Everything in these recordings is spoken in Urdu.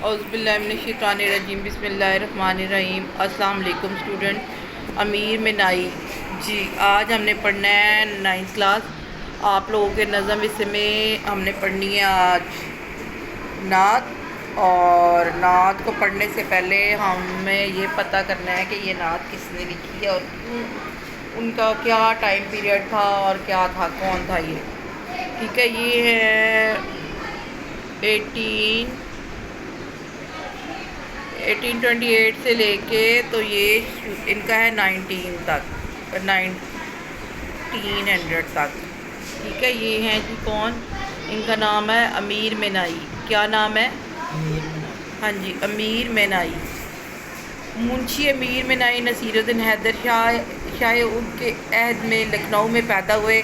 اعوذ باللہ من الشیطان الرجیم، بسم اللہ الرحمن الرحیم۔ السلام علیکم اسٹوڈنٹ، امیر منائی۔ جی آج ہم نے پڑھنا ہے 9th کلاس۔ آپ لوگوں کے نظم حصے میں ہم نے پڑھنی ہے آج نعت، اور نعت کو پڑھنے سے پہلے ہمیں یہ پتہ کرنا ہے کہ یہ نعت کس نے لکھی ہے اور ان کا کیا ٹائم پیریڈ تھا اور کیا تھا، کون تھا یہ، ٹھیک ہے۔ یہ ہے 1828 سے لے کے تو یہ ان کا ہے 19 تک، 1900 تک، ٹھیک ہے۔ یہ ہیں جی کون، ان کا نام ہے امیر منائی۔ کیا نام ہے؟ ہاں جی، امیر منائی۔ منشی امیر منائی نصیر الدین حیدر شاہ ان کے عہد میں لکھنؤ میں پیدا ہوئے۔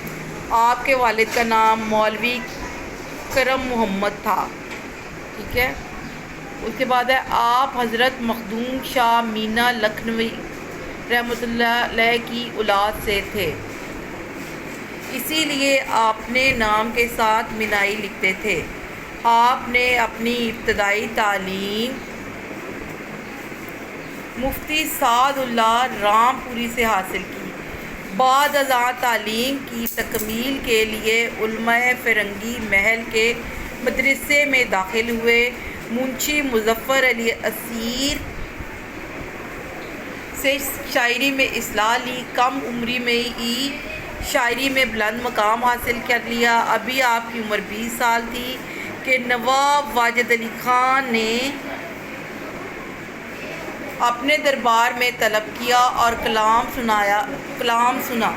آپ کے والد کا نام مولوی کرم محمد تھا، ٹھیک ہے۔ اس کے بعد ہے آپ حضرت مخدوم شاہ مینا لکھنوی رحمۃ اللہ علیہ کی اولاد سے تھے، اسی لیے آپ نے نام کے ساتھ منائی لکھتے تھے۔ آپ نے اپنی ابتدائی تعلیم مفتی سعد اللہ رام پوری سے حاصل کی۔ بعد ازاں تعلیم کی تکمیل کے لیے علماء فرنگی محل کے مدرسے میں داخل ہوئے۔ منشی مظفر علی اسیر سے شاعری میں اصلاح لی۔ کم عمری میں ہی شاعری میں بلند مقام حاصل کر لیا۔ ابھی آپ کی عمر 20 سال تھی کہ نواب واجد علی خان نے اپنے دربار میں طلب کیا اور کلام سنا۔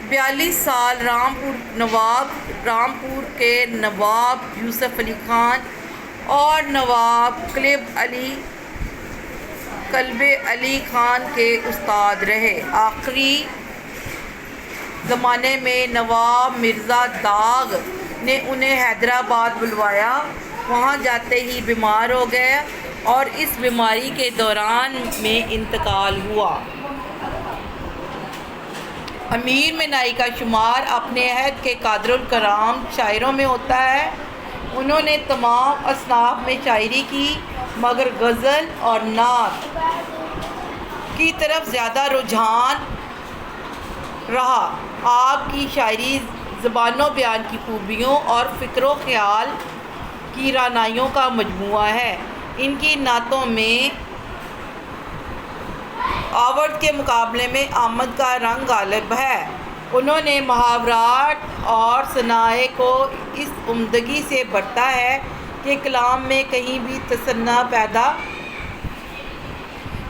42 سال رامپور کے نواب یوسف علی خان اور نواب کلب علی خان کے استاد رہے۔ آخری زمانے میں نواب مرزا داغ نے انہیں حیدرآباد بلوایا۔ وہاں جاتے ہی بیمار ہو گئے اور اس بیماری کے دوران میں انتقال ہوا۔ امیر منائی کا شمار اپنے عہد کے قادر الکلام شاعروں میں ہوتا ہے۔ انہوں نے تمام اصناف میں شاعری کی، مگر غزل اور نعت کی طرف زیادہ رجحان رہا۔ آپ کی شاعری زبان و بیان کی خوبیوں اور فکر و خیال کی رعنائیوں کا مجموعہ ہے۔ ان کی نعتوں میں آورت کے مقابلے میں آمد کا رنگ غالب ہے۔ انہوں نے محاورات اور ثنائے کو اس عمدگی سے برتا ہے کہ کلام میں کہیں بھی تصنع پیدا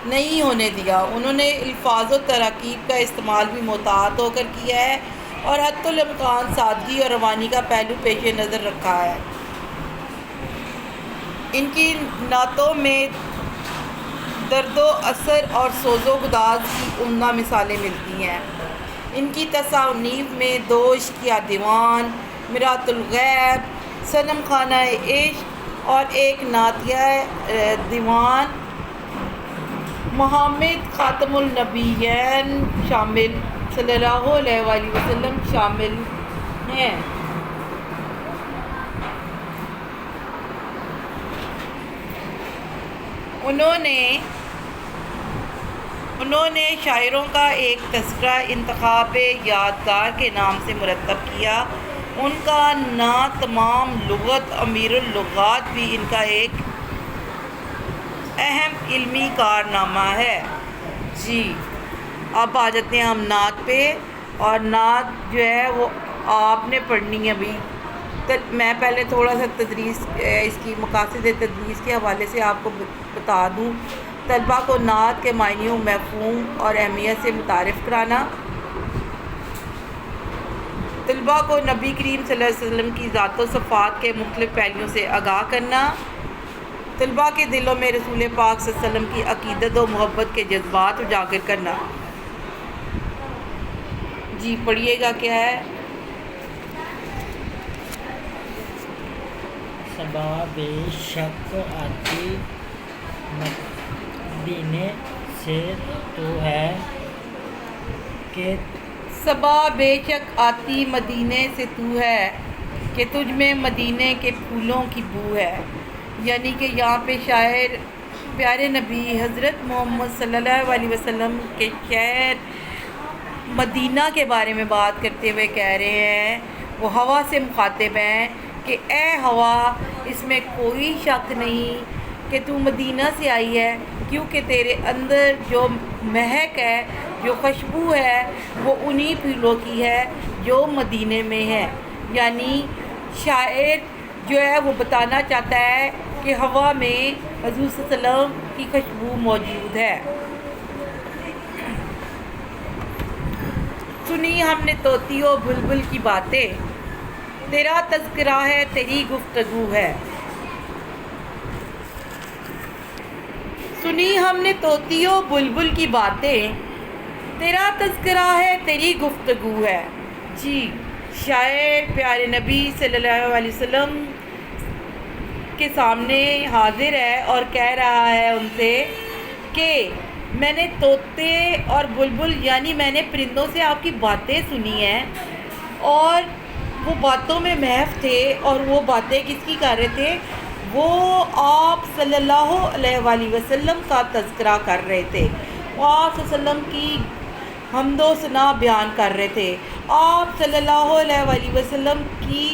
نہیں ہونے دیا۔ انہوں نے الفاظ و تراکیب کا استعمال بھی محتاط ہو کر کیا ہے اور حتی الامکان سادگی اور روانی کا پہلو پیش نظر رکھا ہے۔ ان کی نعتوں میں درد و اثر اور سوز و گداز کی عمدہ مثالیں ملتی ہیں۔ ان کی تصانیف میں دوش کیا دیوان، مرات الغیب، صنم خانہ عشق اور ایک نعتیہ دیوان محمد خاتم النبیین شامل صلی اللہ علیہ وآلہ وسلم شامل ہیں۔ انہوں نے شاعروں کا ایک تذکرہ انتخاب یادگار کے نام سے مرتب کیا۔ ان کا نعت تمام لغت امیر اللغات بھی ان کا ایک اہم علمی کارنامہ ہے۔ جی اب آ جاتے ہیں ہم نعت پہ، اور نعت جو ہے وہ آپ نے پڑھنی ہے۔ ابھی میں پہلے تھوڑا سا تدریس اس کی مقاصد تدریس کے حوالے سے آپ کو بتا دوں۔ طلباء کو نعت کے معنی، مفہوم اور اہمیت سے متعارف کرانا، طلباء کو نبی کریم صلی اللہ علیہ وسلم کی ذات و صفات کے مختلف پہلوؤں سے آگاہ کرنا، طلباء کے دلوں میں رسول پاک صلی اللہ علیہ وسلم کی عقیدت و محبت کے جذبات اجاگر کرنا۔ جی پڑھیے گا کیا ہے۔ صبا بے شک آتی مدینے سے تو ہے کہ صبا بے شک آتی مدینے سے تو ہے کہ تجھ میں مدینے کے پھولوں کی بو ہے. یعنی کہ یہاں پہ شاعر پیارے نبی حضرت محمد صلی اللہ علیہ وسلم کے شہر مدینہ کے بارے میں بات کرتے ہوئے کہہ رہے ہیں، وہ ہوا سے مخاطب ہیں کہ اے ہوا، اس میں کوئی شک نہیں کہ تو مدینہ سے آئی ہے، کیونکہ تیرے اندر جو مہک ہے، جو خوشبو ہے، وہ انہی پھولوں کی ہے جو مدینے میں ہے. یعنی شاعر جو ہے وہ بتانا چاہتا ہے کہ ہوا میں حضور صلی اللہ علیہ وسلم کی خوشبو موجود ہے. سنی ہم نے طوطی و بلبل کی باتیں، تیرا تذکرہ ہے تیری گفتگو ہے. سنی ہم نے طوطی و بلبل کی باتیں، تیرا تذکرہ ہے تیری گفتگو ہے. جی، شاعر پیارے نبی صلی اللہ علیہ وسلم کے سامنے حاضر ہے اور کہہ رہا ہے ان سے کہ میں نے طوطے اور بلبل یعنی میں نے پرندوں سے آپ کی باتیں سنی ہیں، اور وہ باتوں میں محو تھے، اور وہ باتیں کس کی کر رہے تھے؟ وہ آپ صلی اللہ علیہ وآلہ وسلم کا تذکرہ کر رہے تھے، وہ آپ صلی اللہ علیہ وسلم کی حمد و ثنا بیان کر رہے تھے، آپ صلی اللہ علیہ وآلہ وسلم کی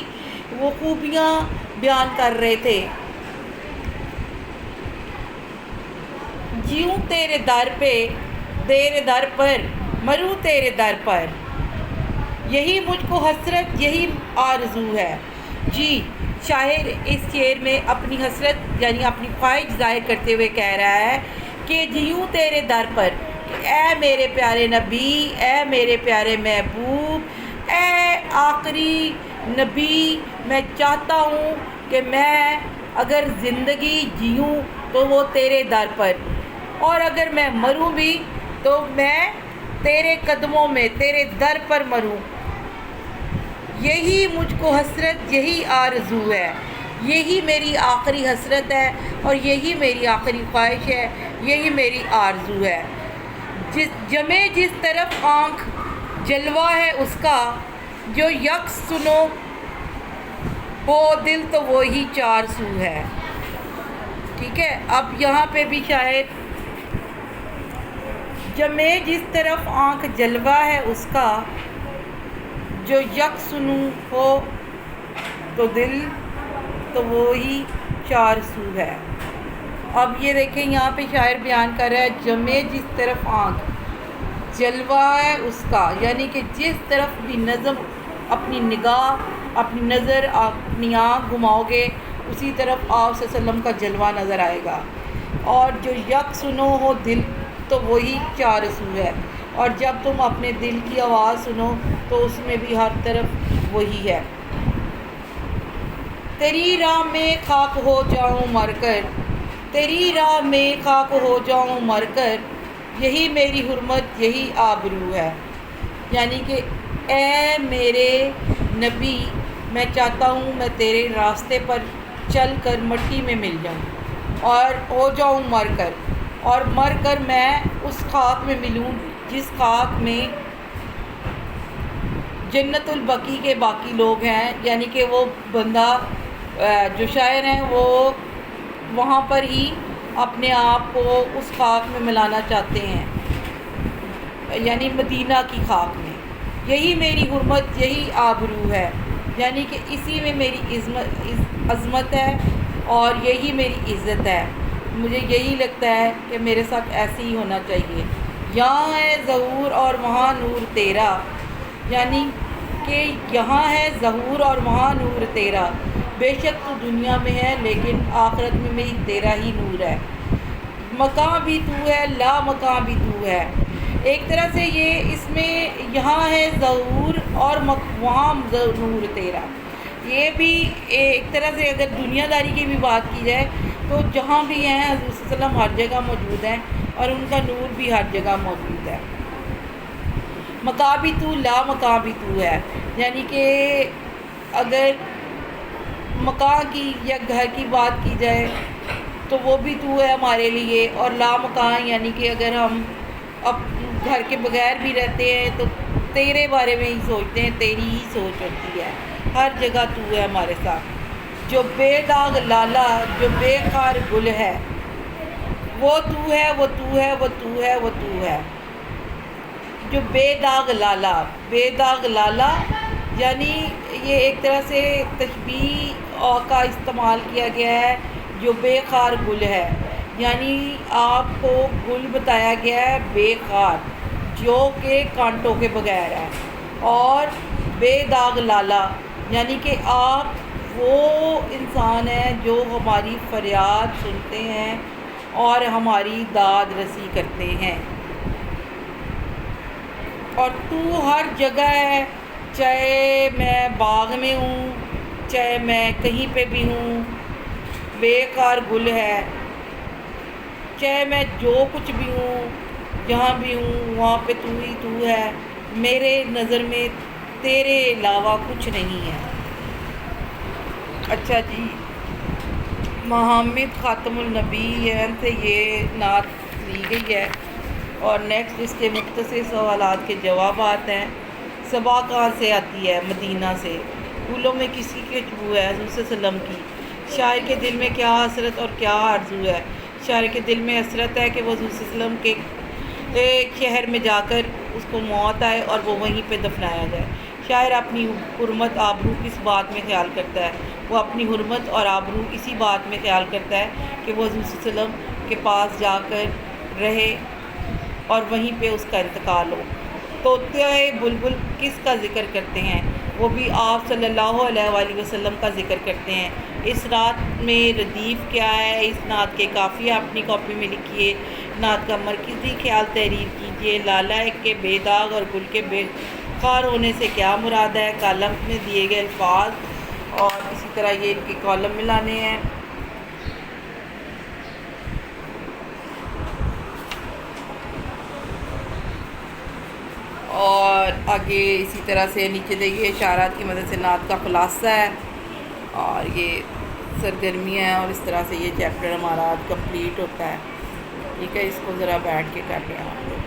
وہ خوبیاں بیان کر رہے تھے. جیوں تیرے در پہ تیرے در پر، مروں تیرے در پر، یہی مجھ کو حسرت یہی آرزو ہے. جی، شاعر اس شعر میں اپنی حسرت یعنی اپنی خواہش ظاہر کرتے ہوئے کہہ رہا ہے کہ جیوں تیرے در پر، اے میرے پیارے نبی، اے میرے پیارے محبوب، اے آخری نبی، میں چاہتا ہوں کہ میں اگر زندگی جیوں تو وہ تیرے در پر، اور اگر میں مروں بھی تو میں تیرے قدموں میں تیرے در پر مروں. یہی مجھ کو حسرت یہی آرزو ہے، یہی میری آخری حسرت ہے، اور یہی میری آخری خواہش ہے، یہی میری آرزو ہے. جس طرف آنکھ جلوہ ہے اس کا، جو یک سنو ہو دل تو وہی چار سو ہے. ٹھیک ہے، اب یہاں پہ بھی شاید جس طرف آنکھ جلوہ ہے اس کا، جو یک سنو ہو تو دل تو وہی چار سو ہے. اب یہ دیکھیں یہاں پہ شاعر بیان کر رہا ہے جس طرف آنکھ جلوہ ہے اس کا، یعنی کہ جس طرف بھی نظم اپنی نگاہ، اپنی نظر، اپنی آنکھ گھماؤ گے اسی طرف آپ صلی اللہ علیہ وسلم کا جلوہ نظر آئے گا. اور جو یک سنو ہو دل تو وہی چار سو ہے، اور جب تم اپنے دل کی آواز سنو تو اس میں بھی ہر طرف وہی ہے. تیری راہ میں خاک ہو جاؤں مر کر، تیری راہ میں خاک ہو جاؤں مر کر، یہی میری حرمت یہی آبرو ہے. یعنی کہ اے میرے نبی، میں چاہتا ہوں میں تیرے راستے پر چل کر مٹی میں مل جاؤں اور ہو جاؤں مر کر، اور مر کر میں اس خاک میں ملوں جس خاک میں جنت البقیع کے باقی لوگ ہیں. یعنی کہ وہ بندہ جو شاعر ہیں وہ وہاں پر ہی اپنے آپ کو اس خاک میں ملانا چاہتے ہیں، یعنی مدینہ کی خاک میں. یہی میری حرمت یہی آبرو ہے، یعنی کہ اسی میں میری عظمت ہے اور یہی میری عزت ہے. مجھے یہی لگتا ہے کہ میرے ساتھ ایسے ہی ہونا چاہیے. یہاں ہے ظہور اور وہاں نور تیرا، یعنی کہ یہاں ہے ظہور اور وہاں نور تیرا. بے شک تو دنیا میں ہے لیکن آخرت میں میری تیرا ہی نور ہے. مکان بھی تو ہے، لا مکان بھی تو ہے. ایک طرح سے یہ اس میں یہاں ہے ظہور اور وہاں نور تیرا، یہ بھی ایک طرح سے اگر دنیا داری کی بھی بات کی جائے تو جہاں بھی ہیں حضور صلی اللہ علیہ وسلم ہر جگہ موجود ہیں اور ان کا نور بھی ہر جگہ موجود ہے. مکان بھی تو، لا مکان بھی تو ہے، یعنی کہ اگر مکان کی یا گھر کی بات کی جائے تو وہ بھی تو ہے ہمارے لیے، اور لا مکان یعنی کہ اگر ہم اب گھر کے بغیر بھی رہتے ہیں تو تیرے بارے میں ہی سوچتے ہیں، تیری ہی سوچ ہوتی ہے. ہر جگہ تو ہے ہمارے ساتھ. جو بے داغ لالا جو بے خار گل ہے وہ تو ہے وہ تو ہے وہ تو ہے وہ تو ہے. جو بے داغ لالا یعنی یہ ایک طرح سے تشبیہ کا استعمال کیا گیا ہے. جو بے خار گل ہے یعنی آپ کو گل بتایا گیا ہے بے خار جو کہ کانٹوں کے بغیر ہے. اور بے داغ لالا یعنی کہ آپ وہ انسان ہیں جو ہماری فریاد سنتے ہیں اور ہماری داد رسی کرتے ہیں. اور تو ہر جگہ ہے، چاہے میں باغ میں ہوں چاہے میں کہیں پہ بھی ہوں. بے خار گل ہے، چاہے میں جو کچھ بھی ہوں جہاں بھی ہوں وہاں پہ تو ہی تو ہے. میرے نظر میں تیرے علاوہ کچھ نہیں ہے. اچھا جی، محمد خاتم النبی سے یہ نعت لی گئی ہے. اور نیکسٹ اس کے مختصر سوالات کے جوابات ہیں. صبا کہاں سے آتی ہے؟ مدینہ سے. پھولوں میں کسی کی خوشبو ہے؟ حضور صلی اللہ علیہ وسلم کی. شاعر کے دل میں کیا حسرت اور کیا آرزو ہے؟ شاعر کے دل میں حسرت ہے کہ وہ حضور صلی اللہ علیہ وسلم کے شہر میں جا کر اس کو موت آئے اور وہ وہیں پہ دفنایا جائے. شاعر اپنی حرمت آبرو کس بات میں خیال کرتا ہے؟ وہ اپنی حرمت اور آبرو اسی بات میں خیال کرتا ہے کہ وہ حضور صلی اللہ علیہ وسلم کے پاس جا کر رہے اور وہیں پہ اس کا انتقال ہو. طوطے بلبل کس کا ذکر کرتے ہیں؟ وہ بھی آپ صلی اللہ علیہ وآلہ وسلم کا ذکر کرتے ہیں. اس نعت میں ردیف کیا ہے؟ اس نعت کے قافیہ اپنی کاپی میں لکھیے. نعت کا مرکزی خیال تحریر کیجیے. لالا کے بے داغ اور گل کے بے خار ہونے سے کیا مراد ہے؟ کالم میں دیے گئے الفاظ اور اسی طرح یہ ان کے کالم میں لانے ہیں. اور آگے اسی طرح سے نیچے دیکھیے اشارات کی مدد سے نعت کا خلاصہ ہے اور یہ سرگرمیاں ہیں اور اس طرح سے یہ چیپٹر ہمارا آج کمپلیٹ ہوتا ہے. ٹھیک ہے، اس کو ذرا بیٹھ کے کر لیں آپ.